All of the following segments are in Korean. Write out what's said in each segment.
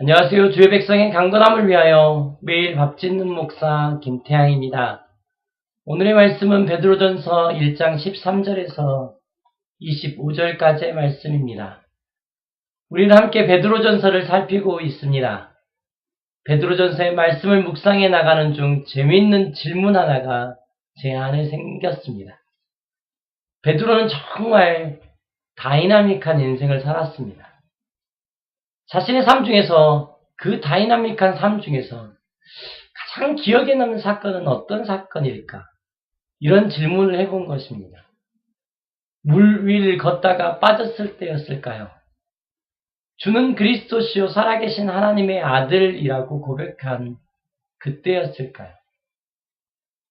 안녕하세요. 주의 백성의 강건함을 위하여 매일 밥 짓는 목사 김태양입니다. 오늘의 말씀은 베드로전서 1장 13절에서 25절까지의 말씀입니다. 우리는 함께 베드로전서를 살피고 있습니다. 베드로전서의 말씀을 묵상해 나가는 중 재미있는 질문 하나가 제 안에 생겼습니다. 베드로는 정말 다이나믹한 인생을 살았습니다. 자신의 삶 중에서 그 다이나믹한 삶 중에서 가장 기억에 남는 사건은 어떤 사건일까? 이런 질문을 해본 것입니다. 물 위를 걷다가 빠졌을 때였을까요? 주는 그리스도시요 살아계신 하나님의 아들이라고 고백한 그때였을까요?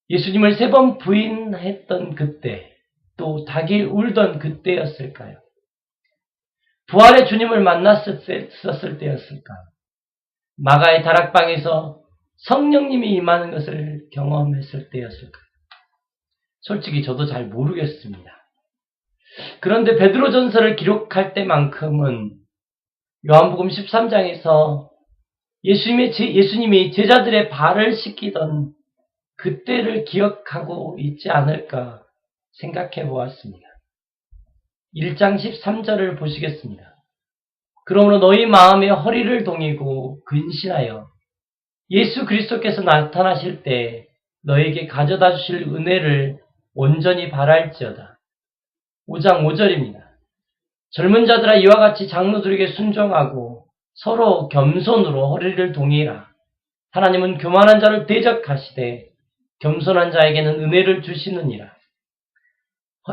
예수님을 3번 부인했던 그때, 또 닭이 울던 그때였을까요? 부활의 주님을 만났을 때였을까요? 마가의 다락방에서 성령님이 임하는 것을 경험했을 때였을까요? 솔직히 저도 잘 모르겠습니다. 그런데 베드로전서를 기록할 때만큼은 요한복음 13장에서 예수님이 제자들의 발을 씻기던 그때를 기억하고 있지 않을까 생각해 보았습니다. 1장 13절을 보시겠습니다. 그러므로 너희 마음의 허리를 동이고 근신하여 예수 그리스도께서 나타나실 때 너에게 가져다 주실 은혜를 온전히 바랄지어다. 5장 5절입니다. 젊은 자들아 이와 같이 장로들에게 순종하고 서로 겸손으로 허리를 동이라. 하나님은 교만한 자를 대적하시되 겸손한 자에게는 은혜를 주시느니라.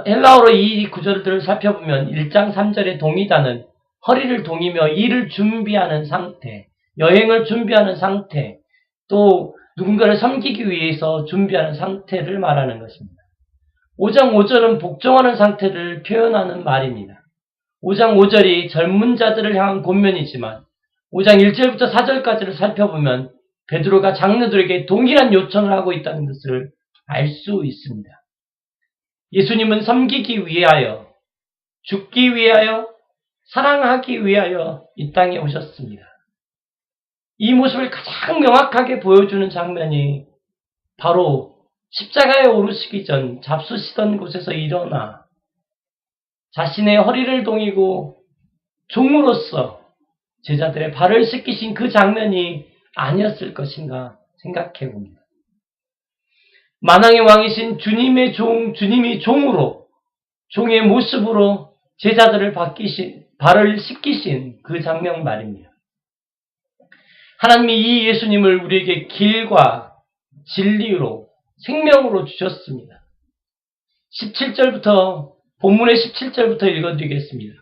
헬라어로 이 구절들을 살펴보면 1장 3절의 동이다는 허리를 동이며 일을 준비하는 상태, 여행을 준비하는 상태, 또 누군가를 섬기기 위해서 준비하는 상태를 말하는 것입니다. 5장 5절은 복종하는 상태를 표현하는 말입니다. 5장 5절이 젊은 자들을 향한 권면이지만 5장 1절부터 4절까지를 살펴보면 베드로가 장로들에게 동일한 요청을 하고 있다는 것을 알 수 있습니다. 예수님은 섬기기 위하여, 죽기 위하여, 사랑하기 위하여 이 땅에 오셨습니다. 이 모습을 가장 명확하게 보여주는 장면이 바로 십자가에 오르시기 전 잡수시던 곳에서 일어나 자신의 허리를 동이고 종으로서 제자들의 발을 씻기신 그 장면이 아니었을 것인가 생각해 봅니다. 만왕의 왕이신 주님의 종, 주님이 종으로, 종의 모습으로 제자들을 발을 씻기신 그 장면 말입니다. 하나님이 이 예수님을 우리에게 길과 진리로, 생명으로 주셨습니다. 17절부터, 본문의 17절부터 읽어드리겠습니다.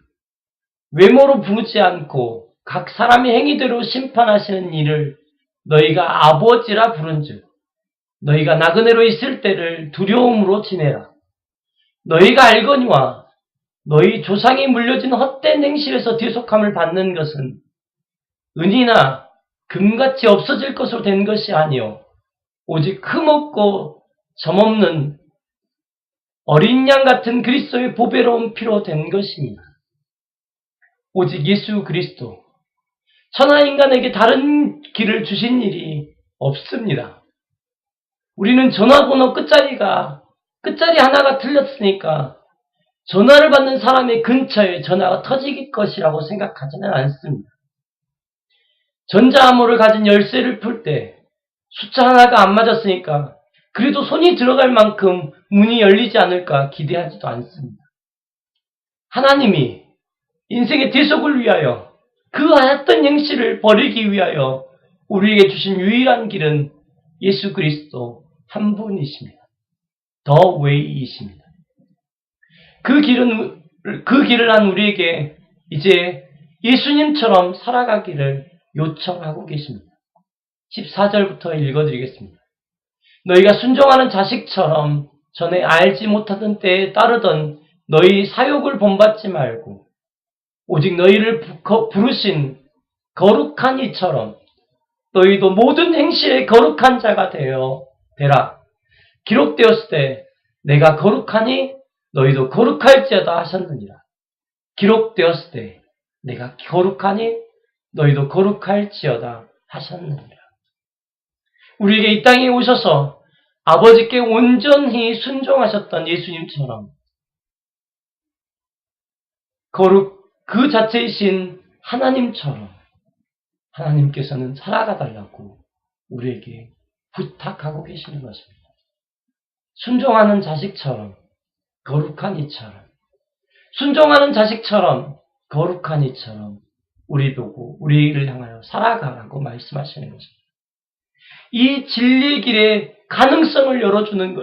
외모로 부르지 않고 각 사람의 행위대로 심판하시는 이를 너희가 아버지라 부른즉 너희가 나그네로 있을 때를 두려움으로 지내라. 너희가 알거니와 너희 조상이 물려진 헛된 행실에서 대속함을 받는 것은 은이나 금같이 없어질 것으로 된 것이 아니요 오직 흠없고 점없는 어린 양 같은 그리스도의 보배로운 피로 된 것입니다. 오직 예수 그리스도, 천하 인간에게 다른 길을 주신 일이 없습니다. 우리는 전화번호 끝자리 하나가 틀렸으니까 전화를 받는 사람의 근처에 전화가 터질 것이라고 생각하지는 않습니다. 전자암호를 가진 열쇠를 풀 때 숫자 하나가 안 맞았으니까 그래도 손이 들어갈 만큼 문이 열리지 않을까 기대하지도 않습니다. 하나님이 인생의 대속을 위하여 그 어떤 행실을 버리기 위하여 우리에게 주신 유일한 길은 예수 그리스도 한 분이십니다. 더 웨이이십니다. 그 길을 한 우리에게 이제 예수님처럼 살아가기를 요청하고 계십니다. 14절부터 읽어드리겠습니다. 너희가 순종하는 자식처럼 전에 알지 못하던 때에 따르던 너희 사욕을 본받지 말고 오직 너희를 부르신 거룩한 이처럼 너희도 모든 행실에 거룩한 자가 되라. 기록되었을 때 내가 거룩하니 너희도 거룩할지어다 하셨느니라. 기록되었을 때 내가 거룩하니 너희도 거룩할지어다 하셨느니라. 우리에게 이 땅에 오셔서 아버지께 온전히 순종하셨던 예수님처럼 거룩 그 자체이신 하나님처럼 하나님께서는 살아가 달라고 우리에게 부탁하고 계시는 것입니다. 순종하는 자식처럼 거룩한 이처럼 순종하는 자식처럼 거룩한 이처럼 우리를 향하여 살아가라고 말씀하시는 것입니다. 이 진리의 길에 가능성을 열어주는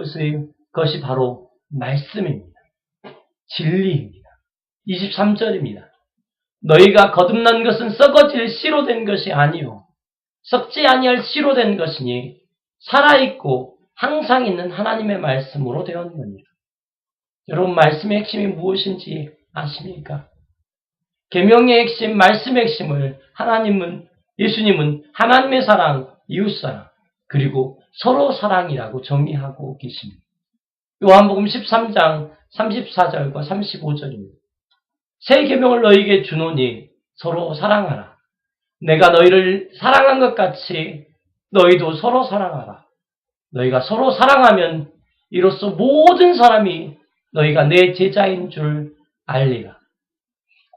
것이 바로 말씀입니다. 진리입니다. 23절입니다. 너희가 거듭난 것은 썩어질 씨로 된 것이 아니요 썩지 아니할 씨로 된 것이니 살아있고 항상 있는 하나님의 말씀으로 되었느니라. 여러분, 말씀의 핵심이 무엇인지 아십니까? 계명의 핵심, 말씀의 핵심을 예수님은 하나님의 사랑, 이웃사랑, 그리고 서로 사랑이라고 정의하고 계십니다. 요한복음 13장 34절과 35절입니다. 새 계명을 너희에게 주노니 서로 사랑하라. 내가 너희를 사랑한 것 같이 너희도 서로 사랑하라. 너희가 서로 사랑하면 이로써 모든 사람이 너희가 내 제자인 줄 알리라.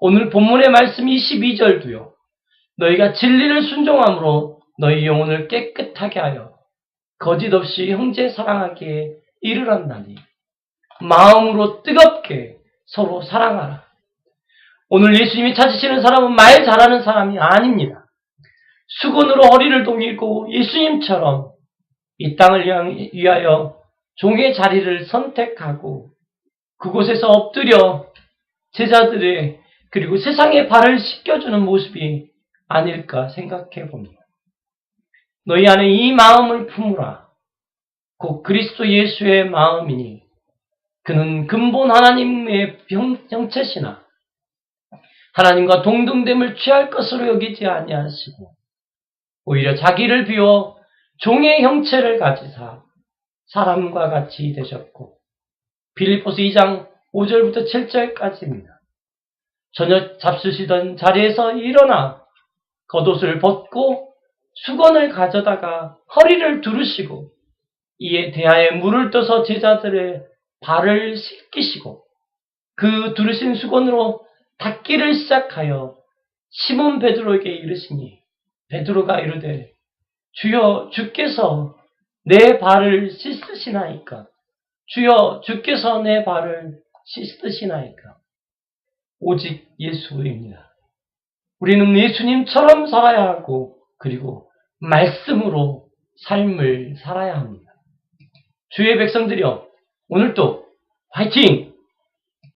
오늘 본문의 말씀 22절도요. 너희가 진리를 순종함으로 너희 영혼을 깨끗하게 하여 거짓 없이 형제 사랑하기에 이르렀나니 마음으로 뜨겁게 서로 사랑하라. 오늘 예수님이 찾으시는 사람은 말 잘하는 사람이 아닙니다. 수건으로 허리를 동이고 예수님처럼 이 땅을 위하여 종의 자리를 선택하고 그곳에서 엎드려 제자들의 그리고 세상의 발을 씻겨주는 모습이 아닐까 생각해 봅니다. 너희 안에 이 마음을 품으라. 곧 그리스도 예수의 마음이니 그는 근본 하나님의 형체시나 하나님과 동등됨을 취할 것으로 여기지 아니하시고 오히려 자기를 비워 종의 형체를 가지사 사람과 같이 되셨고 빌립보서 2장 5절부터 7절까지입니다. 저녁 잡수시던 자리에서 일어나 겉옷을 벗고 수건을 가져다가 허리를 두르시고 이에 대하에 물을 떠서 제자들의 발을 씻기시고 그 두르신 수건으로 닦기를 시작하여 시몬 베드로에게 이르시니 베드로가 이르되 주여 주께서 내 발을 씻으시나이까? 주여 주께서 내 발을 씻으시나이까? 오직 예수입니다. 우리는 예수님처럼 살아야 하고 그리고 말씀으로 삶을 살아야 합니다. 주의 백성들이여 오늘도 화이팅!